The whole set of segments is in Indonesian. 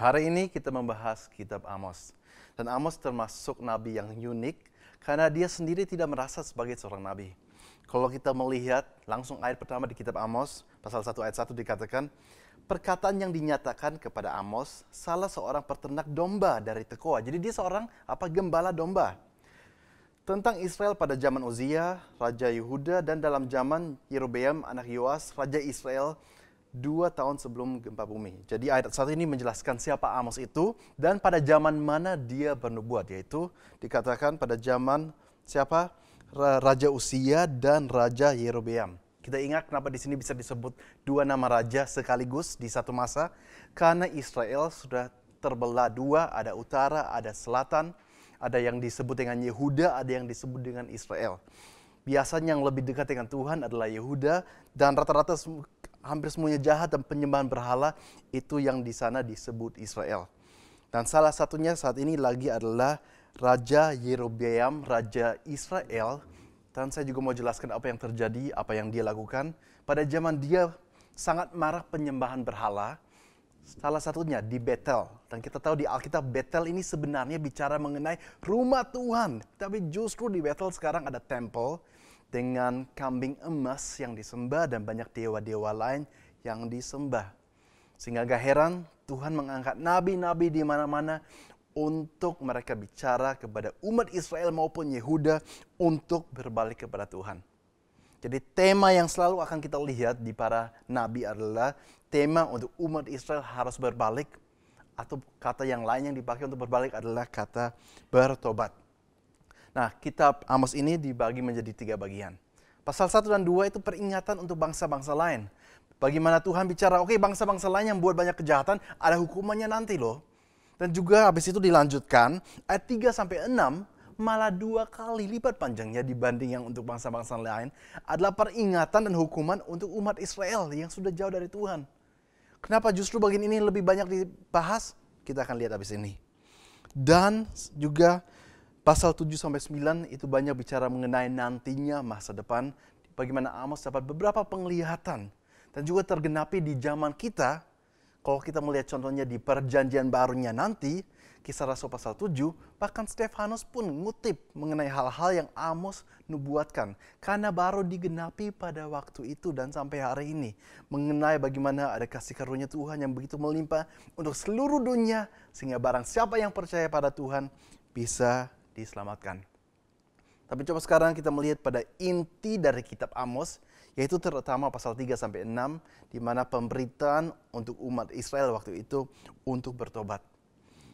Hari ini kita membahas kitab Amos. Dan Amos termasuk nabi yang unik karena dia sendiri tidak merasa sebagai seorang nabi. Kalau kita melihat langsung ayat pertama di kitab Amos, pasal 1 ayat 1 dikatakan, perkataan yang dinyatakan kepada Amos, salah seorang peternak domba dari Tekoa. Jadi dia seorang gembala domba. Tentang Israel pada zaman Uzia, Raja Yehuda, dan dalam zaman Yerobeam anak Yoas, Raja Israel 2 tahun sebelum gempa bumi. Jadi ayat 1 ini menjelaskan siapa Amos itu dan pada zaman mana dia bernubuat, yaitu dikatakan pada zaman siapa? Raja Uzia dan Raja Yerobeam. Kita ingat kenapa di sini bisa disebut dua nama raja sekaligus di satu masa? Karena Israel sudah terbelah dua, ada utara, ada selatan, ada yang disebut dengan Yehuda, ada yang disebut dengan Israel. Biasanya yang lebih dekat dengan Tuhan adalah Yehuda, dan rata-rata hampir semuanya jahat dan penyembahan berhala itu yang di sana disebut Israel. Dan salah satunya saat ini lagi adalah Raja Yerobeam, Raja Israel. Dan saya juga mau jelaskan apa yang terjadi, apa yang dia lakukan. Pada zaman dia sangat marah penyembahan berhala. Salah satunya di Betel. Dan kita tahu di Alkitab Betel ini sebenarnya bicara mengenai rumah Tuhan. Tapi justru di Betel sekarang ada tempel dengan kambing emas yang disembah dan banyak dewa-dewa lain yang disembah. Sehingga gak heran Tuhan mengangkat nabi-nabi di mana-mana untuk mereka bicara kepada umat Israel maupun Yehuda untuk berbalik kepada Tuhan. Jadi tema yang selalu akan kita lihat di para nabi adalah tema untuk umat Israel harus berbalik, atau kata yang lain yang dipakai untuk berbalik adalah kata bertobat. Nah, kitab Amos ini dibagi menjadi 3 bagian. Pasal 1 dan 2 itu peringatan untuk bangsa-bangsa lain. Bagaimana Tuhan bicara, oke, bangsa-bangsa lain yang buat banyak kejahatan, ada hukumannya nanti loh. Dan juga habis itu dilanjutkan, ayat 3 sampai 6, malah 2 kali lipat panjangnya dibanding yang untuk bangsa-bangsa lain, adalah peringatan dan hukuman untuk umat Israel yang sudah jauh dari Tuhan. Kenapa justru bagian ini lebih banyak dibahas? Kita akan lihat habis ini. Dan juga pasal 7 sampai 9 itu banyak bicara mengenai nantinya masa depan, bagaimana Amos dapat beberapa penglihatan dan juga tergenapi di zaman kita. Kalau kita melihat contohnya di perjanjian barunya nanti, Kisah Rasul pasal 7, bahkan Stefanus pun ngutip mengenai hal-hal yang Amos nubuatkan. Karena baru digenapi pada waktu itu dan sampai hari ini. Mengenai bagaimana ada kasih karunia Tuhan yang begitu melimpah untuk seluruh dunia. Sehingga barang siapa yang percaya pada Tuhan bisa diselamatkan. Tapi coba sekarang kita melihat pada inti dari kitab Amos, yaitu terutama pasal 3 sampai 6, di mana pemberitaan untuk umat Israel waktu itu untuk bertobat.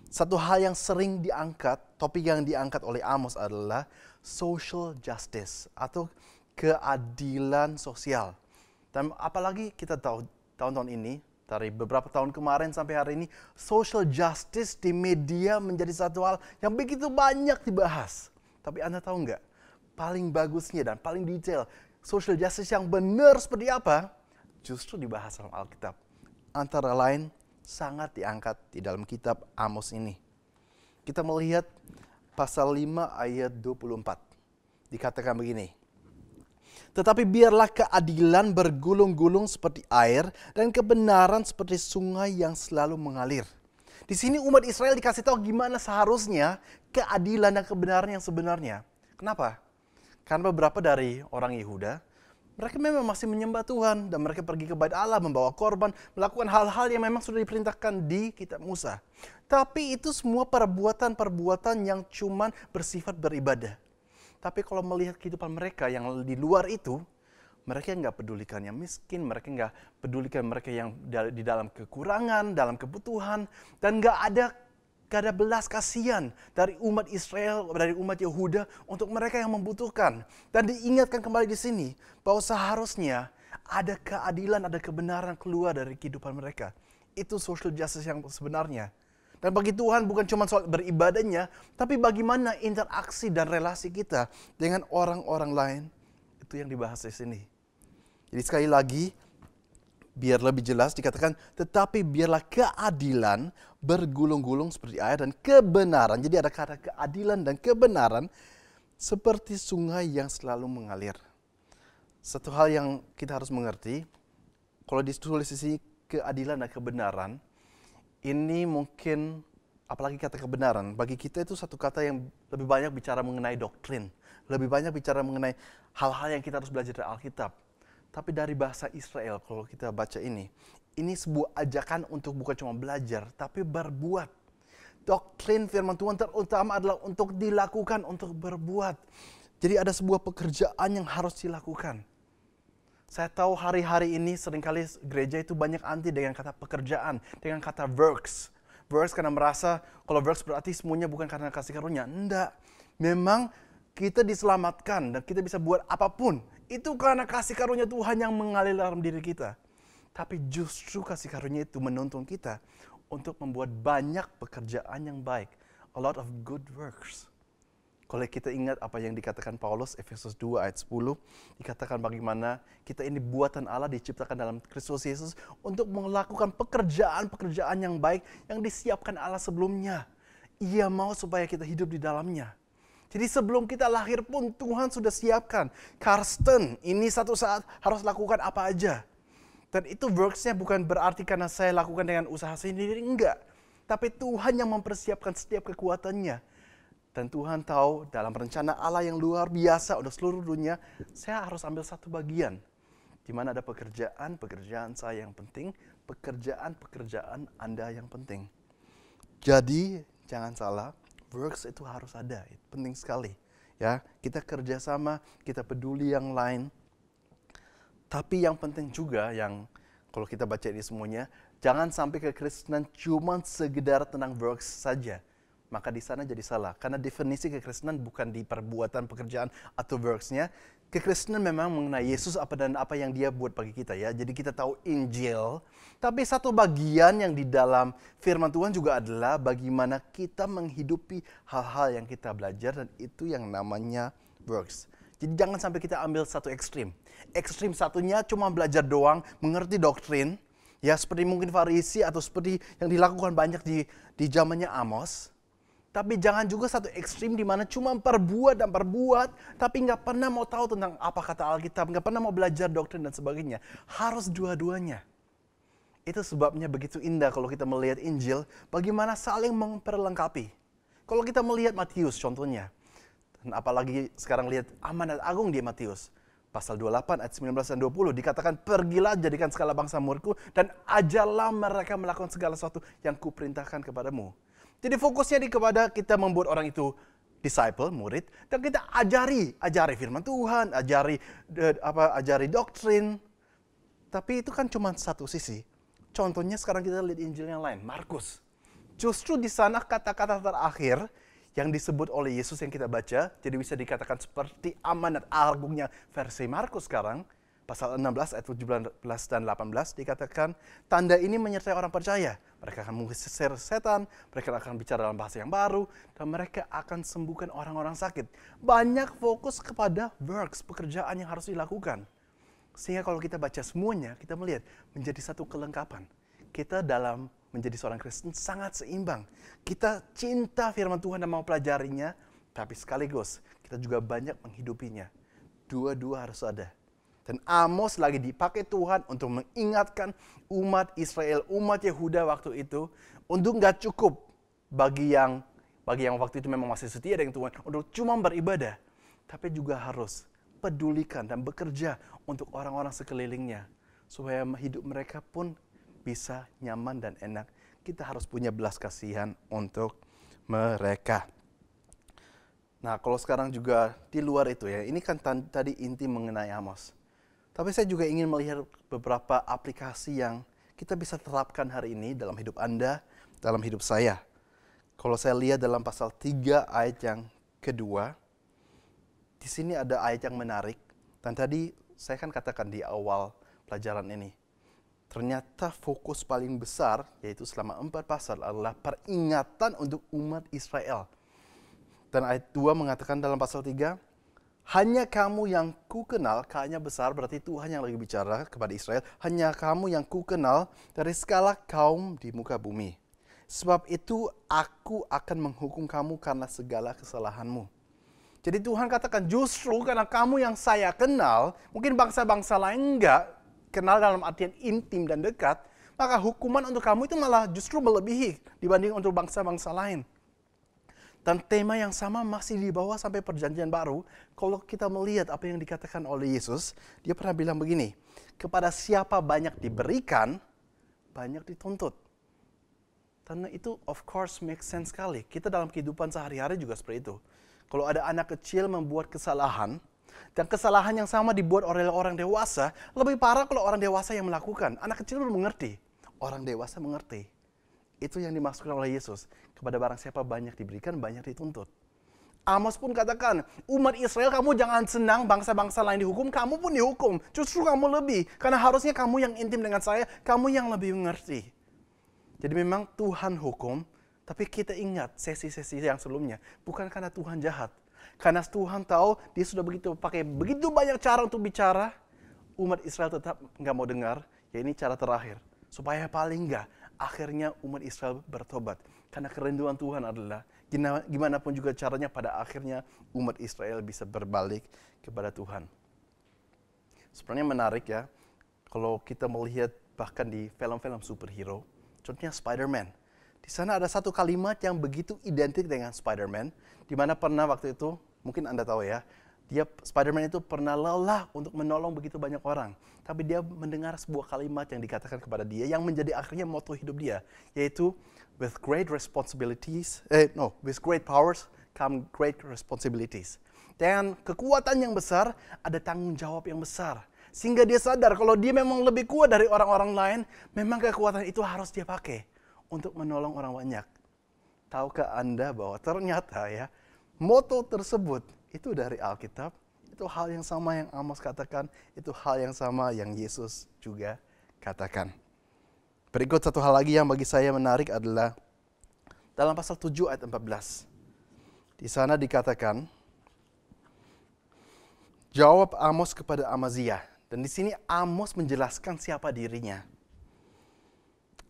Satu hal yang sering diangkat, topik yang diangkat oleh Amos adalah social justice atau keadilan sosial. Dan apalagi kita tahu tahun-tahun ini, dari beberapa tahun kemarin sampai hari ini, social justice di media menjadi satu hal yang begitu banyak dibahas. Tapi Anda tahu nggak, paling bagusnya dan paling detail, social justice yang benar seperti apa, justru dibahas dalam Alkitab. Antara lain, sangat diangkat di dalam kitab Amos ini. Kita melihat pasal 5 ayat 24. Dikatakan begini, tetapi biarlah keadilan bergulung-gulung seperti air dan kebenaran seperti sungai yang selalu mengalir. Di sini umat Israel dikasih tahu gimana seharusnya keadilan dan kebenaran yang sebenarnya. Kenapa? Karena beberapa dari orang Yehuda, mereka memang masih menyembah Tuhan dan mereka pergi ke bait Allah, membawa korban, melakukan hal-hal yang memang sudah diperintahkan di kitab Musa. Tapi itu semua perbuatan-perbuatan yang cuman bersifat beribadah. Tapi kalau melihat kehidupan mereka yang di luar itu, mereka nggak pedulikan yang miskin, mereka nggak pedulikan mereka yang di dalam kekurangan, dalam kebutuhan, dan nggak ada belas kasihan dari umat Israel, dari umat Yehuda untuk mereka yang membutuhkan. Dan diingatkan kembali di sini bahwa seharusnya ada keadilan, ada kebenaran keluar dari kehidupan mereka. Itu social justice yang sebenarnya. Dan bagi Tuhan bukan cuma soal beribadahnya, tapi bagaimana interaksi dan relasi kita dengan orang-orang lain. Itu yang dibahas di sini. Jadi sekali lagi, biar lebih jelas dikatakan, tetapi biarlah keadilan bergulung-gulung seperti air dan kebenaran. Jadi ada kata keadilan dan kebenaran seperti sungai yang selalu mengalir. Satu hal yang kita harus mengerti, kalau ditulis di sini keadilan dan kebenaran, Ini mungkin, apalagi kata kebenaran, bagi kita itu satu kata yang lebih banyak bicara mengenai doktrin. Lebih banyak bicara mengenai hal-hal yang kita harus belajar dari Alkitab. Tapi dari bahasa Israel, kalau kita baca ini sebuah ajakan untuk bukan cuma belajar, tapi berbuat. Doktrin firman Tuhan terutama adalah untuk dilakukan, untuk berbuat. Jadi ada sebuah pekerjaan yang harus dilakukan. Saya tahu hari-hari ini seringkali gereja itu banyak anti dengan kata pekerjaan, dengan kata works. Works karena merasa kalau works berarti semuanya bukan karena kasih karunia. Enggak. Memang kita diselamatkan dan kita bisa buat apapun. Itu karena kasih karunia Tuhan yang mengalir dalam diri kita. Tapi justru kasih karunia itu menuntun kita untuk membuat banyak pekerjaan yang baik. A lot of good works. Kalau kita ingat apa yang dikatakan Paulus, Efesus 2 ayat 10, dikatakan bagaimana kita ini buatan Allah diciptakan dalam Kristus Yesus untuk melakukan pekerjaan-pekerjaan yang baik yang disiapkan Allah sebelumnya. Ia mau supaya kita hidup di dalamnya. Jadi sebelum kita lahir pun Tuhan sudah siapkan. Karsten, ini satu saat harus lakukan apa aja. Dan itu works-nya bukan berarti karena saya lakukan dengan usaha sendiri, enggak. Tapi Tuhan yang mempersiapkan setiap kekuatannya. Dan Tuhan tahu dalam rencana Allah yang luar biasa untuk seluruh dunia, saya harus ambil satu bagian. Di mana ada pekerjaan saya yang penting, pekerjaan Anda yang penting. Jadi jangan salah, works itu harus ada, itu penting sekali. Ya, kita kerjasama, kita peduli yang lain. Tapi yang penting juga yang kalau kita baca ini semuanya, jangan sampai kekristenan cuma sekedar tentang works saja. Maka di sana jadi salah. Karena definisi kekristenan bukan di perbuatan pekerjaan atau works-nya. Kekristenan memang mengenai Yesus apa yang dia buat bagi kita ya. Jadi kita tahu Injil. Tapi satu bagian yang di dalam firman Tuhan juga adalah bagaimana kita menghidupi hal-hal yang kita belajar. Dan itu yang namanya works. Jadi jangan sampai kita ambil satu ekstrim. Ekstrim satunya cuma belajar doang, mengerti doktrin. Ya seperti mungkin Farisi atau seperti yang dilakukan banyak di zamannya Amos. Tapi jangan juga satu ekstrim di mana cuma perbuat, tapi nggak pernah mau tahu tentang apa kata Alkitab, nggak pernah mau belajar doktrin dan sebagainya. Harus dua-duanya. Itu sebabnya begitu indah kalau kita melihat Injil, bagaimana saling memperlengkapi. Kalau kita melihat Matius contohnya, dan apalagi sekarang lihat amanat agung di Matius, pasal 28 ayat 19 dan 20 dikatakan, pergilah jadikan segala bangsa muridku dan ajarlah mereka melakukan segala sesuatu yang kuperintahkan kepadamu. Jadi fokusnya kepada kita membuat orang itu disciple, murid, dan kita ajari firman Tuhan, ajari doktrin. Tapi itu kan cuma satu sisi. Contohnya sekarang kita lihat Injil yang lain, Markus. Justru di sana kata-kata terakhir yang disebut oleh Yesus yang kita baca, jadi bisa dikatakan seperti amanat agungnya versi Markus sekarang, pasal 16 ayat 17 dan 18 dikatakan, tanda ini menyertai orang percaya. Mereka akan mengusir setan, mereka akan bicara dalam bahasa yang baru, dan mereka akan sembuhkan orang-orang sakit. Banyak fokus kepada works, pekerjaan yang harus dilakukan. Sehingga kalau kita baca semuanya, kita melihat menjadi satu kelengkapan. Kita dalam menjadi seorang Kristen sangat seimbang. Kita cinta firman Tuhan dan mau pelajarinya, tapi sekaligus kita juga banyak menghidupinya. Dua-dua harus ada. Dan Amos lagi dipakai Tuhan untuk mengingatkan umat Israel, umat Yehuda waktu itu, untuk nggak cukup bagi yang waktu itu memang masih setia dengan Tuhan, untuk cuma beribadah, tapi juga harus pedulikan dan bekerja untuk orang-orang sekelilingnya, supaya hidup mereka pun bisa nyaman dan enak. Kita harus punya belas kasihan untuk mereka. Nah, kalau sekarang juga di luar itu ya, ini kan tadi inti mengenai Amos. Tapi saya juga ingin melihat beberapa aplikasi yang kita bisa terapkan hari ini dalam hidup Anda, dalam hidup saya. Kalau saya lihat dalam pasal 3 ayat yang kedua, di sini ada ayat yang menarik. Dan tadi saya kan katakan di awal pelajaran ini, ternyata fokus paling besar, yaitu selama 4 pasal, adalah peringatan untuk umat Israel. Dan ayat 2 mengatakan dalam pasal 3, hanya kamu yang ku kenal, K-nya besar, berarti Tuhan yang lagi bicara kepada Israel. Hanya kamu yang ku kenal dari segala kaum di muka bumi. Sebab itu aku akan menghukum kamu karena segala kesalahanmu. Jadi Tuhan katakan justru karena kamu yang saya kenal, mungkin bangsa-bangsa lain enggak kenal dalam artian intim dan dekat, maka hukuman untuk kamu itu malah justru melebihi dibanding untuk bangsa-bangsa lain. Dan tema yang sama masih dibawa sampai perjanjian baru. Kalau kita melihat apa yang dikatakan oleh Yesus, dia pernah bilang begini, kepada siapa banyak diberikan, banyak dituntut. Karena itu of course make sense sekali. Kita dalam kehidupan sehari-hari juga seperti itu. Kalau ada anak kecil membuat kesalahan, dan kesalahan yang sama dibuat oleh orang dewasa, lebih parah kalau orang dewasa yang melakukan. Anak kecil belum mengerti, orang dewasa mengerti. Itu yang dimaksudkan oleh Yesus. Kepada barang siapa banyak diberikan, banyak dituntut. Amos pun katakan, umat Israel kamu jangan senang bangsa-bangsa lain dihukum, kamu pun dihukum. Justru kamu lebih. Karena harusnya kamu yang intim dengan saya, kamu yang lebih mengerti. Jadi memang Tuhan hukum, tapi kita ingat sesi-sesi yang sebelumnya. Bukan karena Tuhan jahat. Karena Tuhan tahu dia sudah pakai begitu banyak cara untuk bicara, umat Israel tetap nggak mau dengar. Ya ini cara terakhir. Supaya paling nggak, akhirnya umat Israel bertobat. Karena kerinduan Tuhan adalah gimana pun juga caranya pada akhirnya umat Israel bisa berbalik kepada Tuhan. Sebenarnya menarik ya, kalau kita melihat bahkan di film-film superhero, contohnya Spider-Man. Di sana ada satu kalimat yang begitu identik dengan Spider-Man, di mana pernah waktu itu, mungkin Anda tahu ya, Spider-Man itu pernah lelah untuk menolong begitu banyak orang. Tapi dia mendengar sebuah kalimat yang dikatakan kepada dia yang menjadi akhirnya moto hidup dia. Yaitu, with great powers come great responsibilities. Dengan kekuatan yang besar, ada tanggung jawab yang besar. Sehingga dia sadar kalau dia memang lebih kuat dari orang-orang lain, memang kekuatan itu harus dia pakai untuk menolong orang banyak. Tahukah Anda bahwa ternyata ya, moto tersebut itu dari Alkitab, itu hal yang sama yang Amos katakan, itu hal yang sama yang Yesus juga katakan. Berikut satu hal lagi yang bagi saya menarik adalah dalam pasal 7 ayat 14. Di sana dikatakan, jawab Amos kepada Amazia. Dan di sini Amos menjelaskan siapa dirinya.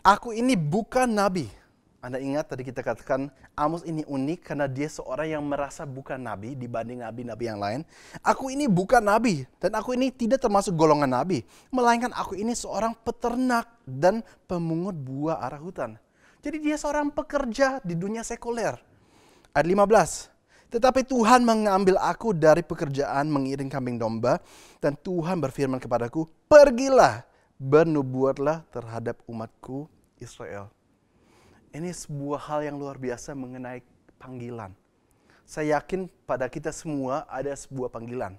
Aku ini bukan nabi. Anda ingat tadi kita katakan Amos ini unik karena dia seorang yang merasa bukan nabi dibanding nabi-nabi yang lain. Aku ini bukan nabi dan aku ini tidak termasuk golongan nabi. Melainkan aku ini seorang peternak dan pemungut buah arah hutan. Jadi dia seorang pekerja di dunia sekuler. Ayat 15. Tetapi Tuhan mengambil aku dari pekerjaan mengiring kambing domba. Dan Tuhan berfirman kepadaku, pergilah, bernubuatlah terhadap umatku Israel. Ini sebuah hal yang luar biasa mengenai panggilan. Saya yakin pada kita semua ada sebuah panggilan.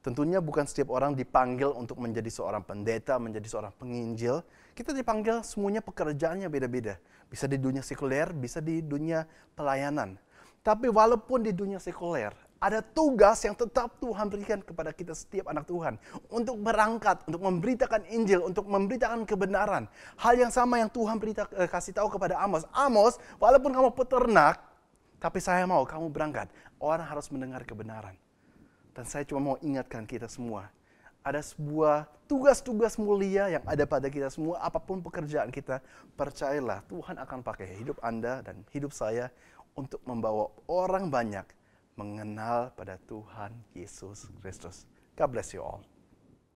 Tentunya bukan setiap orang dipanggil untuk menjadi seorang pendeta, menjadi seorang penginjil. Kita dipanggil semuanya pekerjaannya beda-beda. Bisa di dunia sekuler, bisa di dunia pelayanan. Tapi walaupun di dunia sekuler, ada tugas yang tetap Tuhan berikan kepada kita setiap anak Tuhan. Untuk berangkat, untuk memberitakan Injil, untuk memberitakan kebenaran. Hal yang sama yang Tuhan kasih tahu kepada Amos. Amos, walaupun kamu peternak, tapi saya mau kamu berangkat. Orang harus mendengar kebenaran. Dan saya cuma mau ingatkan kita semua. Ada sebuah tugas-tugas mulia yang ada pada kita semua. Apapun pekerjaan kita, percayalah Tuhan akan pakai hidup Anda dan hidup saya untuk membawa orang banyak mengenal pada Tuhan Yesus Kristus. God bless you all.